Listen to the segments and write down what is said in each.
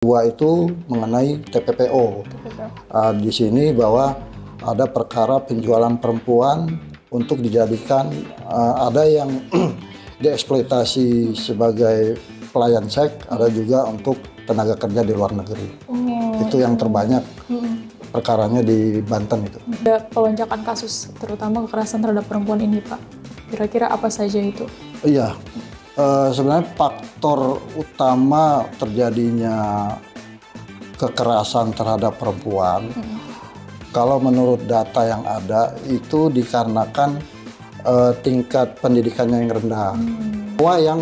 Dua itu mengenai TPPO. Di sini bahwa ada perkara penjualan perempuan untuk dijadikan ada yang dieksploitasi sebagai pelayan seks, ada juga untuk tenaga kerja di luar negeri. Itu yang terbanyak perkaranya di Banten itu. Ada pelonjakan kasus, terutama kekerasan terhadap perempuan ini, Pak. Kira-kira apa saja itu? Iya, sebenarnya faktor utama terjadinya kekerasan terhadap perempuan, kalau menurut data yang ada itu dikarenakan tingkat pendidikannya yang rendah. Bahwa yang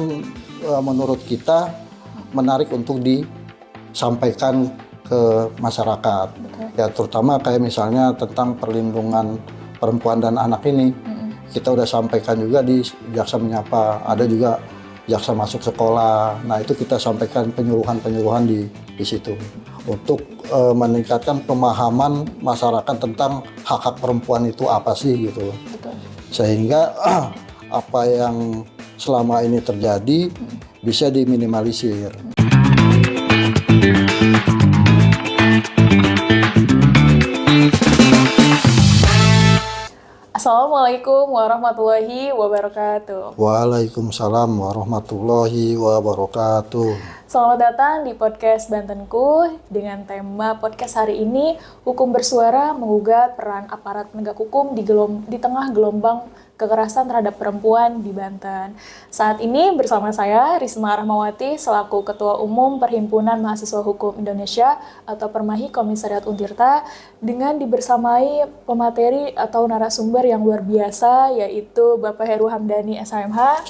menurut kita menarik untuk disampaikan ke masyarakat. Ya terutama kayak misalnya tentang perlindungan perempuan dan anak ini. Kita udah sampaikan juga di Jaksa Menyapa, ada juga Jaksa Masuk Sekolah. Nah itu kita sampaikan penyuluhan-penyuluhan di situ untuk meningkatkan pemahaman masyarakat tentang hak-hak perempuan itu apa sih gitu. Sehingga apa yang selama ini terjadi bisa diminimalisir. Assalamualaikum warahmatullahi wabarakatuh. Waalaikumsalam warahmatullahi wabarakatuh. Selamat datang di podcast Bantenku dengan tema podcast hari ini, Hukum Bersuara Menggugat Peran Aparat Penegak Hukum di tengah gelombang kekerasan terhadap perempuan di Banten. Saat ini bersama saya Risma Rahmawati selaku Ketua Umum Perhimpunan Mahasiswa Hukum Indonesia atau Permahi Komisariat Untirta dengan dibersamai pemateri atau narasumber yang luar biasa yaitu Bapak Heru Hamdani SHMH.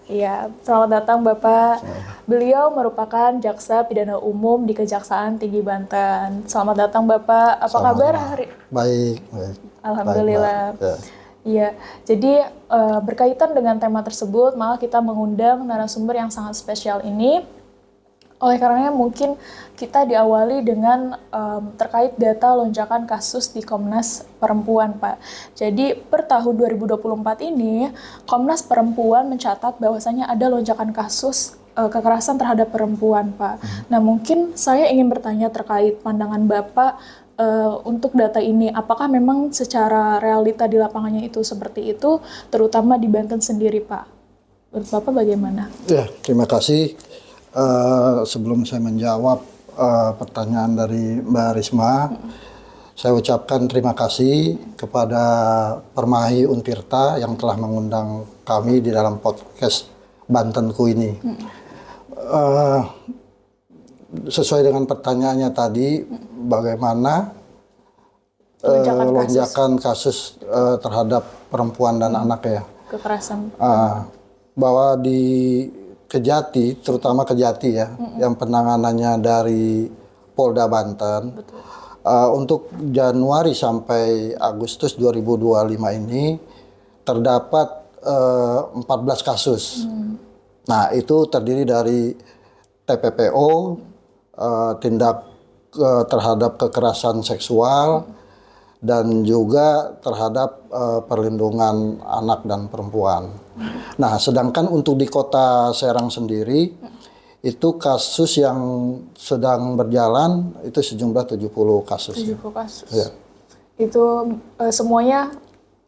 Iya, selamat datang Bapak. Beliau merupakan Jaksa Pidana Umum di Kejaksaan Tinggi Banten. Selamat datang Bapak. Apa kabar hari? Baik. Alhamdulillah. Baik. Iya, jadi berkaitan dengan tema tersebut, maka kita mengundang narasumber yang sangat spesial ini. Oleh karenanya mungkin kita diawali dengan terkait data lonjakan kasus di Komnas Perempuan, Pak. Jadi per tahun 2024 ini, Komnas Perempuan mencatat bahwasanya ada lonjakan kasus kekerasan terhadap perempuan, Pak. Nah mungkin saya ingin bertanya terkait pandangan Bapak untuk data ini, apakah memang secara realita di lapangannya itu seperti itu, terutama di Banten sendiri, Pak? Menurut Bapak bagaimana? Ya, terima kasih. Sebelum saya menjawab pertanyaan dari Mbak Risma, saya ucapkan terima kasih kepada Permahi Untirta yang telah mengundang kami di dalam podcast Bantenku ini. Sesuai dengan pertanyaannya tadi, bagaimana lonjakan kasus terhadap perempuan dan anak ya? Kekerasan. Bahwa di Kejati, terutama Kejati ya, yang penanganannya dari Polda Banten, untuk Januari sampai Agustus 2025 ini terdapat 14 kasus. Nah itu terdiri dari TPPO, tindak terhadap kekerasan seksual, dan juga terhadap perlindungan anak dan perempuan. Nah, sedangkan untuk di Kota Serang sendiri, itu kasus yang sedang berjalan itu sejumlah 70 kasus. 70 kasus. Ya. Itu semuanya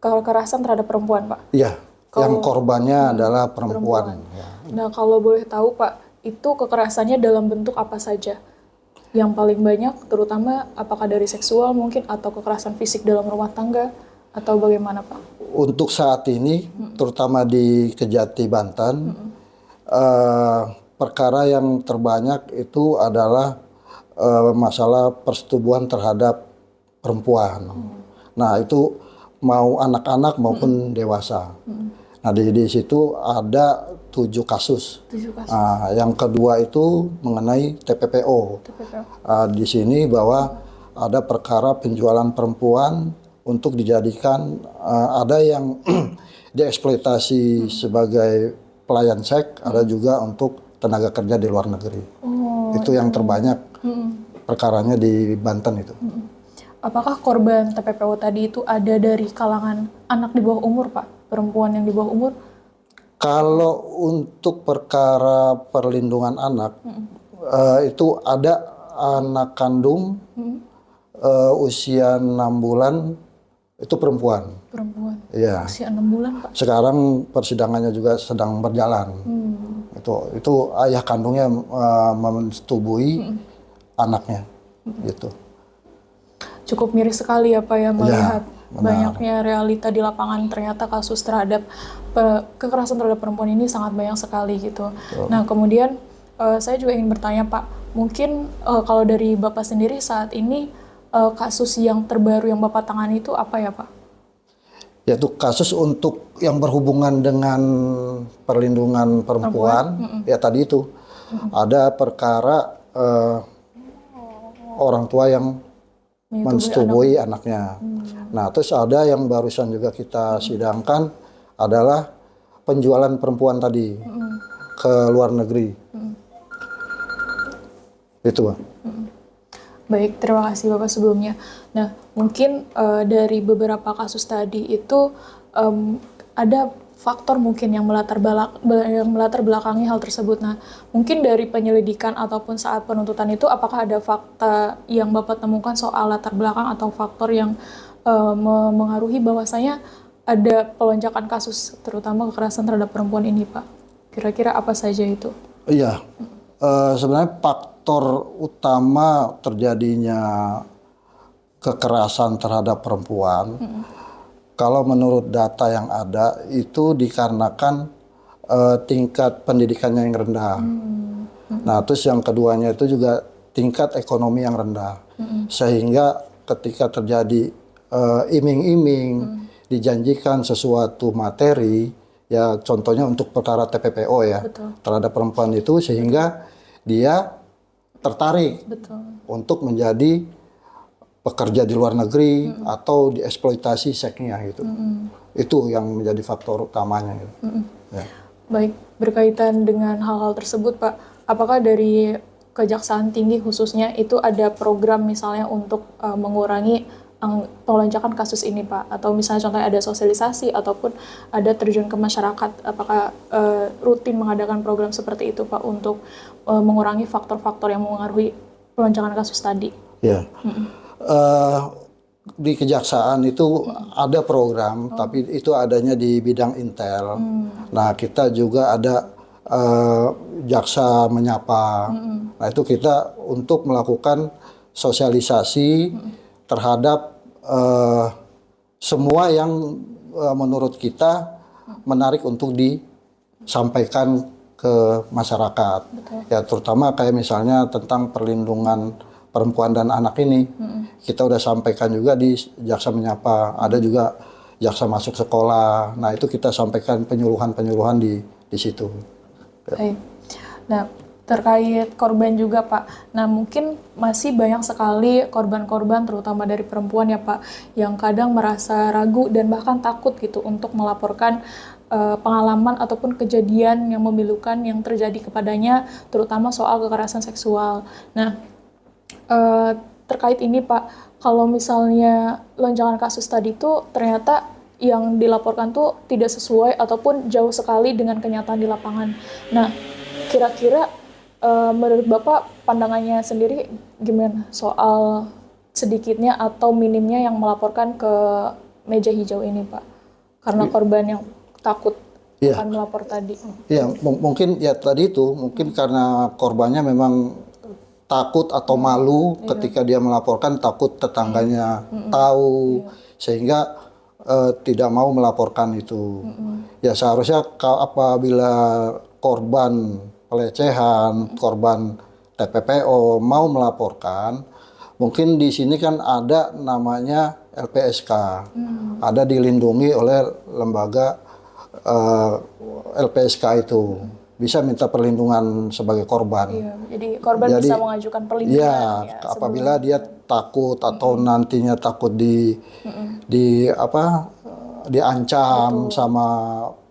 kekerasan terhadap perempuan, Pak? Iya, yang korbannya adalah perempuan. Ya. Nah, kalau boleh tahu, Pak, itu kekerasannya dalam bentuk apa saja? Yang paling banyak, terutama apakah dari seksual mungkin, atau kekerasan fisik dalam rumah tangga, atau bagaimana, Pak? Untuk saat ini, terutama di Kejati Banten, perkara yang terbanyak itu adalah masalah persetubuhan terhadap perempuan. Nah, itu mau anak-anak maupun dewasa. Nah, di situ ada 7 kasus. 7 kasus. Yang kedua itu mengenai TPPO. Di sini bahwa ada perkara penjualan perempuan untuk dijadikan ada yang dieksploitasi sebagai pelayan seks, ada juga untuk tenaga kerja di luar negeri. Itu yang terbanyak perkaranya di Banten itu. Apakah korban TPPO tadi itu ada dari kalangan anak di bawah umur, Pak? Perempuan yang di bawah umur? Kalau untuk perkara perlindungan anak, itu ada anak kandung usia 6 bulan itu perempuan. Perempuan. Iya. Usia 6 bulan, Pak. Sekarang persidangannya juga sedang berjalan. Itu ayah kandungnya mensetubui anaknya, gitu. Cukup miris sekali ya Pak ya melihat benar. banyaknya realita di lapangan. Ternyata kasus terhadap kekerasan terhadap perempuan ini sangat banyak sekali gitu. Nah kemudian saya juga ingin bertanya Pak, mungkin kalau dari Bapak sendiri saat ini kasus yang terbaru yang Bapak tangani itu apa ya Pak? Yaitu kasus untuk yang berhubungan dengan perlindungan perempuan. Ya tadi itu ada perkara orang tua yang mensetubui anaknya. Nah terus ada yang barusan juga kita sidangkan adalah penjualan perempuan tadi ke luar negeri. Itu Bang. Baik, terima kasih Bapak sebelumnya. Nah, mungkin dari beberapa kasus tadi itu ada faktor mungkin yang melatar belakangi hal tersebut. Nah, mungkin dari penyelidikan ataupun saat penuntutan itu, apakah ada fakta yang Bapak temukan soal latar belakang atau faktor yang mengaruhi bahwasanya ada pelonjakan kasus, terutama kekerasan terhadap perempuan ini, Pak? Kira-kira apa saja itu? Iya. Sebenarnya faktor utama terjadinya kekerasan terhadap perempuan, kalau menurut data yang ada itu dikarenakan tingkat pendidikannya yang rendah. Nah, terus yang keduanya itu juga tingkat ekonomi yang rendah, sehingga ketika terjadi iming-iming, dijanjikan sesuatu materi, ya contohnya untuk perkara TPPO ya, terhadap perempuan itu, sehingga dia tertarik untuk menjadi pekerja di luar negeri atau dieksploitasi seksnya gitu. Itu yang menjadi faktor utamanya. Gitu. Ya. Baik, berkaitan dengan hal-hal tersebut Pak, apakah dari Kejaksaan Tinggi khususnya itu ada program misalnya untuk mengurangi pelonjakan kasus ini Pak? Atau misalnya contohnya ada sosialisasi ataupun ada terjun ke masyarakat, apakah rutin mengadakan program seperti itu Pak untuk mengurangi faktor-faktor yang mengaruhi pelonjakan kasus tadi? Ya, di Kejaksaan itu ada program, tapi itu adanya di bidang intel. Nah kita juga ada Jaksa Menyapa. Nah itu kita untuk melakukan sosialisasi terhadap semua yang menurut kita menarik untuk disampaikan ke masyarakat. Ya terutama kayak misalnya tentang perlindungan perempuan dan anak ini. Kita udah sampaikan juga di Jaksa Menyapa. Ada juga Jaksa Masuk Sekolah. Nah itu kita sampaikan penyuluhan-penyuluhan di situ. Baik. Nah, terkait korban juga Pak, nah mungkin masih banyak sekali korban-korban terutama dari perempuan ya Pak, yang kadang merasa ragu dan bahkan takut gitu untuk melaporkan pengalaman ataupun kejadian yang memilukan yang terjadi kepadanya, terutama soal kekerasan seksual. Nah, terkait ini Pak, kalau misalnya lonjakan kasus tadi itu ternyata yang dilaporkan tuh tidak sesuai ataupun jauh sekali dengan kenyataan di lapangan. Nah, kira-kira menurut Bapak pandangannya sendiri gimana soal sedikitnya atau minimnya yang melaporkan ke meja hijau ini Pak? Karena korban yang takut akan melapor tadi. Iya, mungkin ya tadi itu, mungkin karena korbannya memang takut atau malu ketika dia melaporkan, takut tetangganya tahu, sehingga tidak mau melaporkan itu. Ya seharusnya apabila korban pelecehan, korban TPPO mau melaporkan, mungkin di sini kan ada namanya LPSK, ada dilindungi oleh lembaga LPSK itu, bisa minta perlindungan sebagai korban. Iya, jadi korban bisa mengajukan perlindungan. Ya, apabila dia takut atau nantinya takut diancam sama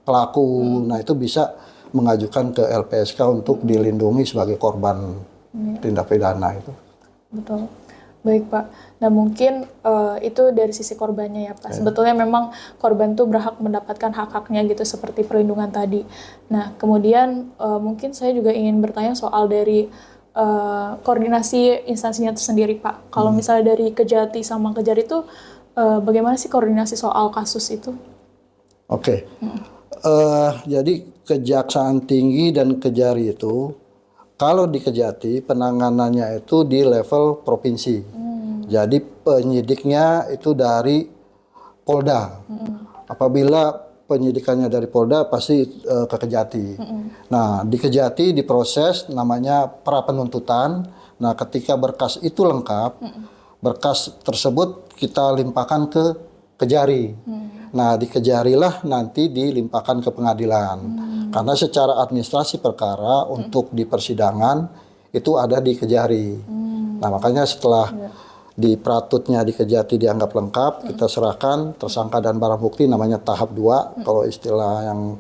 pelaku, nah itu bisa mengajukan ke LPSK untuk dilindungi sebagai korban tindak pidana itu. Betul. Baik Pak. Nah mungkin itu dari sisi korbannya ya Pak. Sebetulnya memang korban tuh berhak mendapatkan hak-haknya gitu seperti perlindungan tadi. Nah kemudian mungkin saya juga ingin bertanya soal dari koordinasi instansinya tersendiri Pak. Kalau misalnya dari Kejati sama Kejari itu bagaimana sih koordinasi soal kasus itu? Oke. Jadi Kejaksaan Tinggi dan Kejari itu, kalau di Kejati penanganannya itu di level provinsi. Jadi penyidiknya itu dari Polda. Apabila penyidikannya dari Polda pasti ke Kejati. Nah, di Kejati diproses namanya pra penuntutan. Nah, ketika berkas itu lengkap, berkas tersebut kita limpahkan ke Kejari. Nah, di Kejarilah nanti dilimpahkan ke pengadilan. Karena secara administrasi perkara untuk di persidangan itu ada di Kejari. Nah, makanya setelah di pratutnya di Kejati dianggap lengkap, kita serahkan tersangka dan barang bukti namanya tahap 2 kalau istilah yang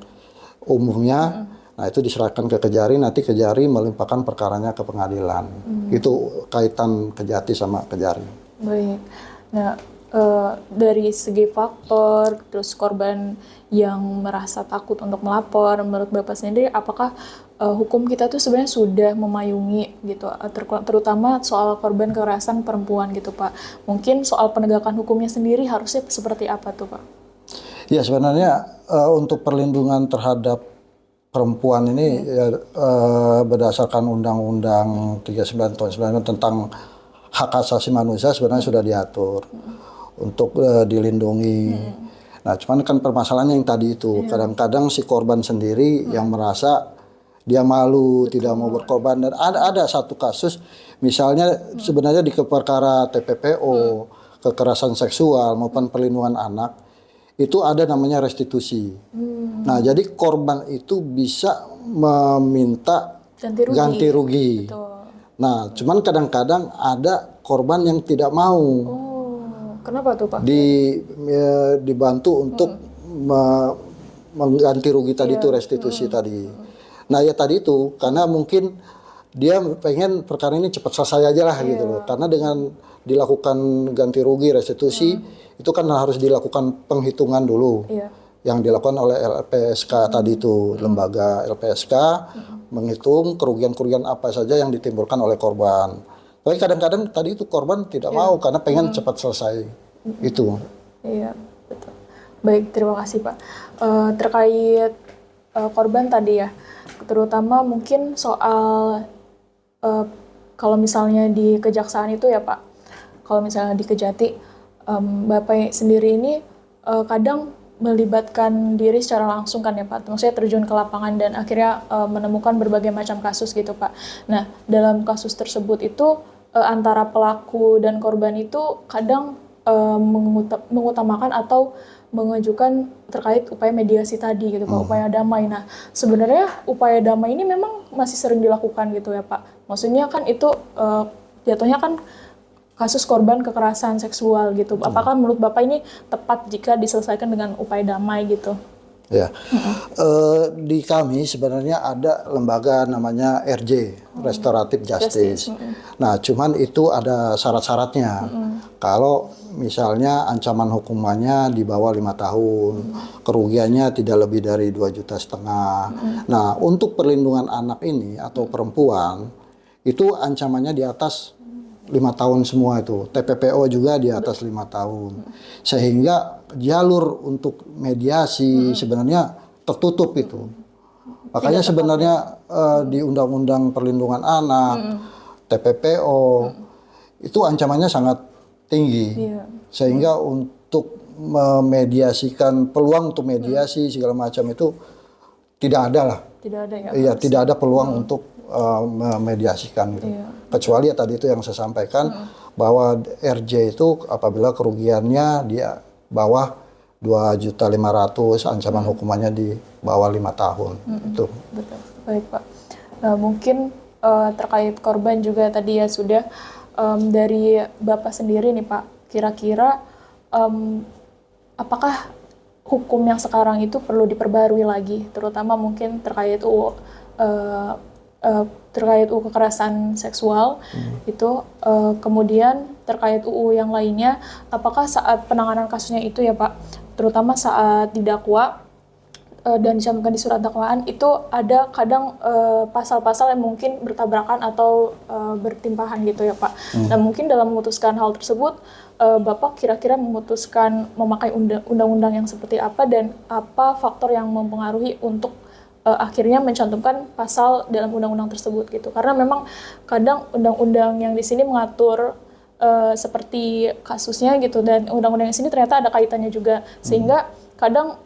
umumnya. Nah, itu diserahkan ke Kejari, nanti Kejari melimpahkan perkaranya ke pengadilan. Itu kaitan Kejati sama Kejari. Baik. Nah, dari segi faktor, terus korban yang merasa takut untuk melapor, menurut Bapak sendiri, apakah hukum kita tuh sebenarnya sudah memayungi gitu, terutama soal korban kekerasan perempuan gitu Pak. Mungkin soal penegakan hukumnya sendiri harusnya seperti apa tuh Pak? Ya, sebenarnya untuk perlindungan terhadap perempuan ini berdasarkan Undang-Undang 39 tahun 99 tentang hak asasi manusia sebenarnya sudah diatur untuk dilindungi. Nah, cuman kan permasalahannya yang tadi itu, kadang-kadang si korban sendiri yang merasa dia malu, tidak mau berkorban. Dan ada satu kasus, misalnya sebenarnya di perkara TPPO, kekerasan seksual maupun perlindungan anak, itu ada namanya restitusi. Nah, jadi korban itu bisa meminta ganti rugi. Nah, cuman kadang-kadang ada korban yang tidak mau. Kenapa tuh Pak? Dibantu untuk mengganti rugi tadi itu restitusi tadi. Nah, ya tadi itu karena mungkin dia pengen perkara ini cepat selesai aja lah gitu loh. Karena dengan dilakukan ganti rugi restitusi itu kan harus dilakukan penghitungan dulu. Yang dilakukan oleh LPSK tadi itu, lembaga LPSK menghitung kerugian-kerugian apa saja yang ditimbulkan oleh korban. Tapi kadang-kadang tadi itu korban tidak mau karena pengen cepat selesai itu. Iya, betul. Baik, terima kasih Pak. Terkait korban tadi ya, terutama mungkin soal kalau misalnya di kejaksaan itu ya Pak, kalau misalnya di Kejati, Bapak sendiri ini kadang melibatkan diri secara langsung kan ya Pak, maksudnya terjun ke lapangan dan akhirnya menemukan berbagai macam kasus gitu Pak. Nah, dalam kasus tersebut itu antara pelaku dan korban itu kadang mengutamakan atau mengajukan terkait upaya mediasi tadi gitu Pak, upaya damai. Nah, sebenarnya upaya damai ini memang masih sering dilakukan gitu ya Pak. Maksudnya kan itu jatuhnya kan kasus korban kekerasan seksual gitu. Apakah menurut Bapak ini tepat jika diselesaikan dengan upaya damai gitu? Ya, di kami sebenarnya ada lembaga namanya RJ, Restoratif Justice. Nah, cuman itu ada syarat-syaratnya. Kalau misalnya ancaman hukumannya di bawah 5 tahun, kerugiannya tidak lebih dari 2,5 juta. Nah, untuk perlindungan anak ini atau perempuan, itu ancamannya di atas 5 tahun semua itu. TPPO juga di atas 5 tahun. Sehingga jalur untuk mediasi sebenarnya tertutup itu. Makanya sebenarnya di Undang-Undang Perlindungan Anak, TPPO, itu ancamannya sangat tinggi. Sehingga untuk memediasikan, peluang untuk mediasi segala macam itu tidak ada lah. Tidak ada ya? Iya, tidak ada peluang untuk memediasikan gitu. Kecuali ya tadi itu yang saya sampaikan bahwa RJ itu apabila kerugiannya dia bawah 2,5 juta, ancaman hukumannya di bawah 5 tahun. Itu. Betul. Baik Pak. Nah, mungkin terkait korban juga tadi ya sudah dari Bapak sendiri nih Pak, kira-kira apakah hukum yang sekarang itu perlu diperbarui lagi, terutama mungkin terkait terkait UU kekerasan seksual itu, kemudian terkait UU yang lainnya, apakah saat penanganan kasusnya itu ya Pak, terutama saat didakwa dan dicantumkan di surat dakwaan itu ada kadang pasal-pasal yang mungkin bertabrakan atau bertimpahan gitu ya Pak. Nah mungkin dalam memutuskan hal tersebut Bapak kira-kira memutuskan memakai undang-undang yang seperti apa dan apa faktor yang mempengaruhi untuk akhirnya mencantumkan pasal dalam undang-undang tersebut gitu. Karena memang kadang undang-undang yang di sini mengatur seperti kasusnya gitu dan undang-undang yang sini ternyata ada kaitannya juga sehingga kadang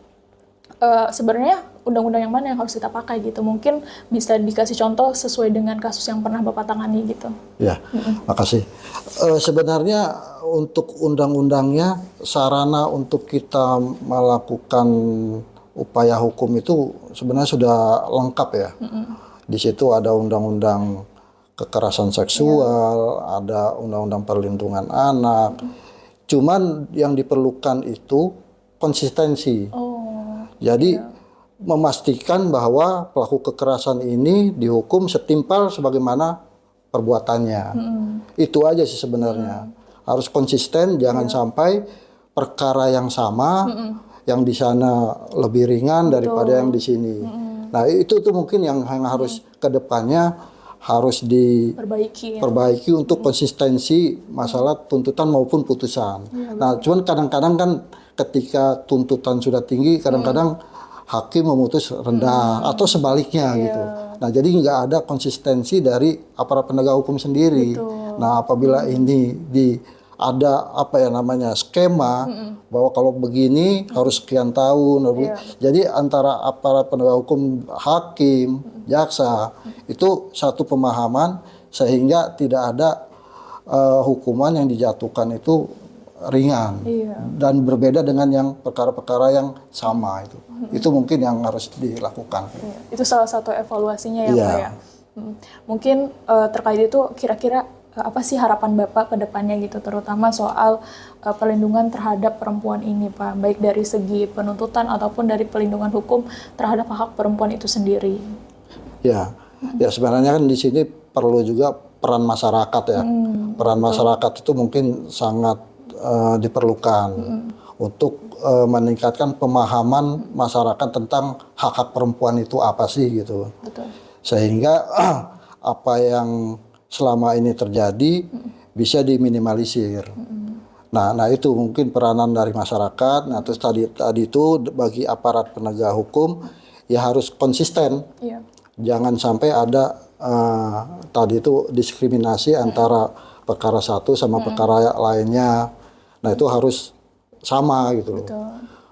sebenarnya undang-undang yang mana yang harus kita pakai gitu. Mungkin bisa dikasih contoh sesuai dengan kasus yang pernah Bapak tangani gitu. Ya, makasih. Sebenarnya untuk undang-undangnya sarana untuk kita melakukan upaya hukum itu sebenarnya sudah lengkap ya. Di situ ada undang-undang kekerasan seksual, ada undang-undang perlindungan anak. Cuman yang diperlukan itu konsistensi. Jadi memastikan bahwa pelaku kekerasan ini dihukum setimpal sebagaimana perbuatannya. Itu aja sih sebenarnya. Harus konsisten, jangan sampai perkara yang sama yang di sana lebih ringan daripada yang di sini. Nah, itu tuh mungkin yang harus ke depannya harus diperbaiki untuk konsistensi masalah tuntutan maupun putusan. Nah, cuman kadang-kadang kan ketika tuntutan sudah tinggi, kadang-kadang hakim memutus rendah atau sebaliknya gitu. Nah, jadi nggak ada konsistensi dari aparat penegak hukum sendiri. Nah, apabila ini ada apa ya namanya skema bahwa kalau begini harus sekian tahun, jadi antara aparat penegak hukum, hakim, jaksa itu satu pemahaman sehingga tidak ada hukuman yang dijatuhkan itu ringan dan berbeda dengan yang perkara-perkara yang sama itu mungkin yang harus dilakukan. Itu salah satu evaluasinya ya Pak ya. Mungkin terkait itu kira-kira apa sih harapan Bapak ke depannya gitu, terutama soal perlindungan terhadap perempuan ini Pak, baik dari segi penuntutan ataupun dari pelindungan hukum terhadap hak perempuan itu sendiri. Ya sebenarnya kan di sini perlu juga peran masyarakat ya. Peran masyarakat itu mungkin sangat diperlukan untuk meningkatkan pemahaman masyarakat tentang hak-hak perempuan itu apa sih gitu. Sehingga apa yang selama ini terjadi bisa diminimalisir. Nah itu mungkin peranan dari masyarakat. Nah terus tadi itu bagi aparat penegak hukum ya harus konsisten. Jangan sampai ada tadi itu diskriminasi antara perkara satu sama perkara lainnya. Nah itu harus sama gitu loh.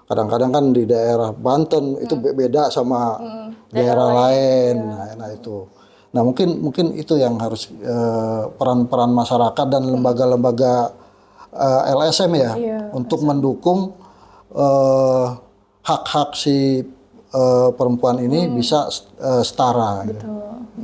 Kadang-kadang kan di daerah Banten itu beda sama daerah lain. Nah itu. Nah mungkin itu yang harus peran-peran masyarakat dan lembaga-lembaga LSM ya untuk mendukung hak-hak si perempuan ini bisa setara. Gitu.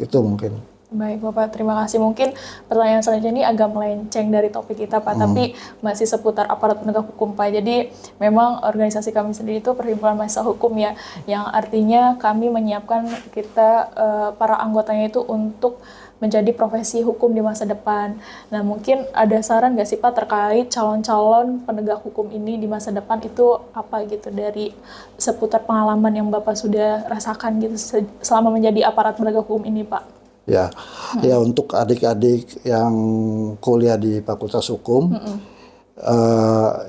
Itu mungkin. Baik Bapak, terima kasih. Mungkin pertanyaan selanjutnya ini agak melenceng dari topik kita Pak, tapi masih seputar aparat penegak hukum Pak. Jadi memang organisasi kami sendiri itu Perhimpunan Mahasiswa Hukum ya, yang artinya kami menyiapkan kita para anggotanya itu untuk menjadi profesi hukum di masa depan. Nah mungkin ada saran nggak sih Pak terkait calon-calon penegak hukum ini di masa depan itu apa gitu, dari seputar pengalaman yang Bapak sudah rasakan gitu selama menjadi aparat penegak hukum ini Pak? Ya untuk adik-adik yang kuliah di Fakultas Hukum,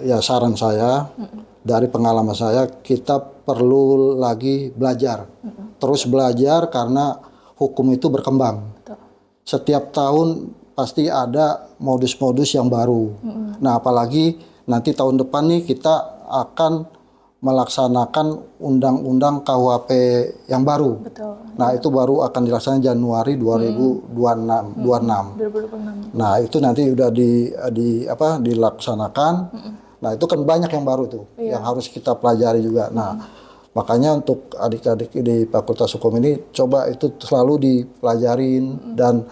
ya saran saya dari pengalaman saya kita perlu lagi belajar, terus belajar karena hukum itu berkembang. Setiap tahun pasti ada modus-modus yang baru. Nah apalagi nanti tahun depan nih kita akan melaksanakan undang-undang KUHP yang baru. Nah, itu baru akan dilaksanakan Januari 2026. Nah, itu nanti udah dilaksanakan. Nah, itu kan banyak yang baru tuh yang harus kita pelajari juga. Nah, makanya untuk adik-adik di Fakultas Hukum ini coba itu selalu dipelajarin dan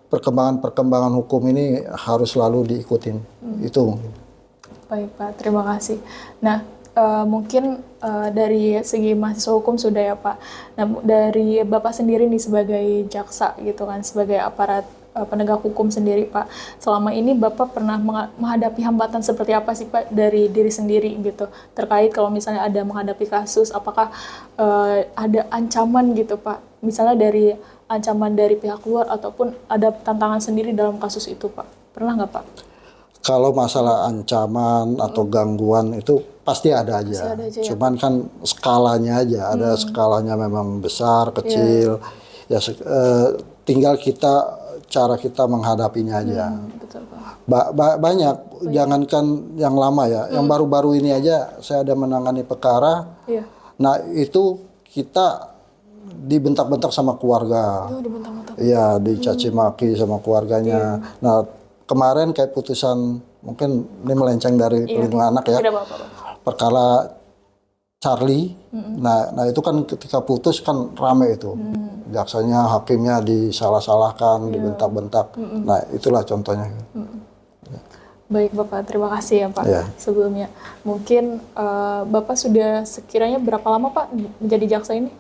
perkembangan hukum ini harus selalu diikutin. Itu. Baik Pak, terima kasih. Nah, mungkin dari segi mahasiswa hukum sudah ya Pak. Nah, dari Bapak sendiri nih sebagai jaksa gitu kan, sebagai aparat penegak hukum sendiri Pak. Selama ini Bapak pernah menghadapi hambatan seperti apa sih Pak dari diri sendiri gitu? Terkait kalau misalnya ada menghadapi kasus, apakah ada ancaman gitu Pak? Misalnya dari ancaman dari pihak luar ataupun ada tantangan sendiri dalam kasus itu Pak? Pernah nggak Pak? Kalau masalah ancaman atau gangguan itu pasti ada aja. Ada aja ya, Cuman kan skalanya aja, ada skalanya memang besar, kecil. Ya tinggal cara kita menghadapinya aja. Betul Pak. Banyak, jangankan yang lama ya, yang baru-baru ini aja saya ada menangani perkara. Iya. Nah itu kita dibentak-bentak sama keluarga. Dibentak-bentak. Iya, dicaci maki sama keluarganya. Nah kemarin kayak putusan, mungkin ini melenceng dari perlindungan anak ya. Tidak apa-apa Pak. Perkara Charlie. Nah itu kan ketika putus kan rame itu. Jaksanya, hakimnya disalah-salahkan, dibentak-bentak. Nah itulah contohnya. Baik Bapak, terima kasih ya Pak sebelumnya. Mungkin Bapak sudah sekiranya berapa lama Pak menjadi jaksa ini?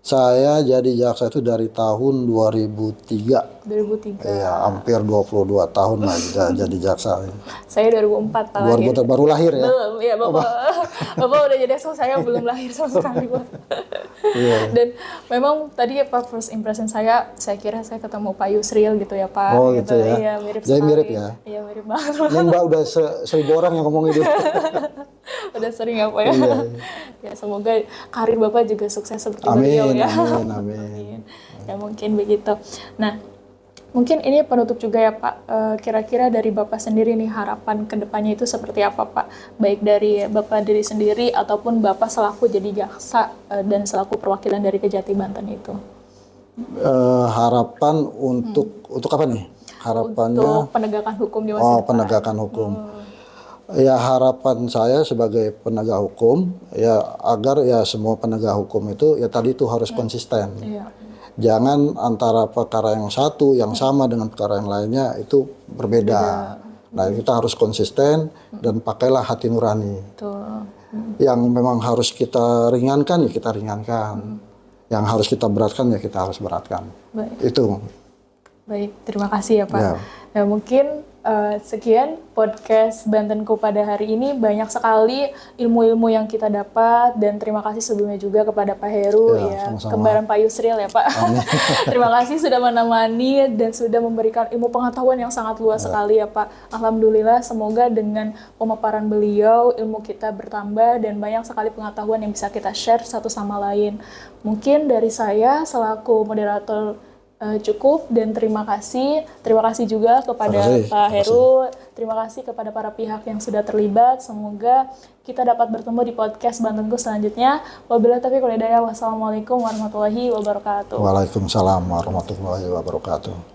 Saya jadi jaksa itu dari tahun 2003. 2003. Iya, hampir 22 tahun lah jadi jaksa. Saya 2004 Pak lahir. 2004 baru lahir ya? Belum, ya Bapak udah jadi jaksa, saya belum lahir sama sekali Pak. Dan memang tadi ya Pak, first impression saya kira saya ketemu Pak Yusril gitu ya Pak. Oh gitu ya? Iya, mirip Jadi sekali. mirip ya? Iya, mirip banget. Ini Mbak udah 1.000 orang yang ngomong itu. Udah sering ya Pak ya? Iya. Ya semoga karir Bapak juga sukses seperti Amin, beliau ya. amin. Ya mungkin begitu. Nah, mungkin ini penutup juga ya Pak. Kira-kira dari Bapak sendiri nih harapan kedepannya itu seperti apa Pak? Baik dari Bapak diri sendiri ataupun Bapak selaku jadi jaksa dan selaku perwakilan dari Kejati Banten itu. Harapan untuk apa nih? Harapannya Untuk penegakan hukum di masa depan. penegakan hukum. Ya harapan saya sebagai penegak hukum ya agar ya semua penegak hukum itu ya tadi itu harus konsisten. Iya. Jangan antara perkara yang satu yang sama dengan perkara yang lainnya itu berbeda. Nah kita harus konsisten dan pakailah hati nurani. Betul. Yang memang harus kita ringankan ya kita ringankan. Yang harus kita beratkan ya kita harus beratkan. Baik. Itu. Baik, terima kasih ya Pak. Ya. Nah mungkin sekian podcast Bantenku pada hari ini. Banyak sekali ilmu-ilmu yang kita dapat dan terima kasih sebelumnya juga kepada Pak Heru ya, sama-sama. kembaran Pak Yusril ya Pak. Terima kasih sudah menemani dan sudah memberikan ilmu pengetahuan yang sangat luas sekali ya Pak. Alhamdulillah semoga dengan pemaparan beliau ilmu kita bertambah dan banyak sekali pengetahuan yang bisa kita share satu sama lain. Mungkin dari saya selaku moderator cukup dan terima kasih juga kepada Pak Heru, terima kasih kepada para pihak yang sudah terlibat. Semoga kita dapat bertemu di podcast Bantenku selanjutnya. Wabillahi taufiq wal hidayah. Wassalamualaikum warahmatullahi wabarakatuh. Waalaikumsalam warahmatullahi wabarakatuh.